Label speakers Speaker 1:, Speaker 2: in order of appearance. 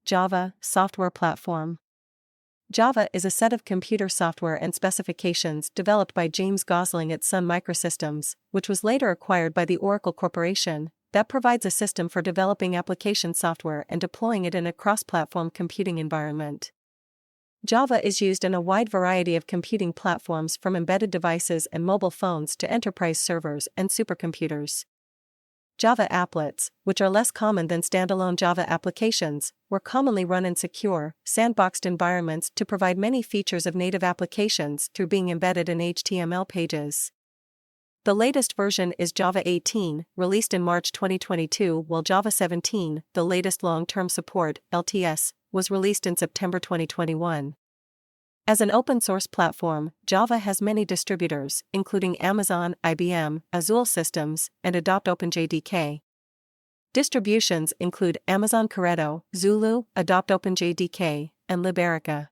Speaker 1: Java, software platform. Java is a set of computer software and specifications developed by James Gosling at Sun Microsystems, which was later acquired by the Oracle Corporation, that provides a system for developing application software and deploying it in a cross-platform computing environment. Java is used in a wide variety of computing platforms from embedded devices and mobile phones to enterprise servers and supercomputers. Java applets, which are less common than standalone Java applications, were commonly run in secure, sandboxed environments to provide many features of native applications through being embedded in HTML pages. The latest version is Java 18, released in March 2022, while Java 17, the latest long-term support, LTS, was released in September 2021. As an open-source platform, Java has many distributors, including Amazon, IBM, Azul Systems, and Adopt OpenJDK. Distributions include Amazon Corretto, Zulu, Adopt OpenJDK, and Liberica.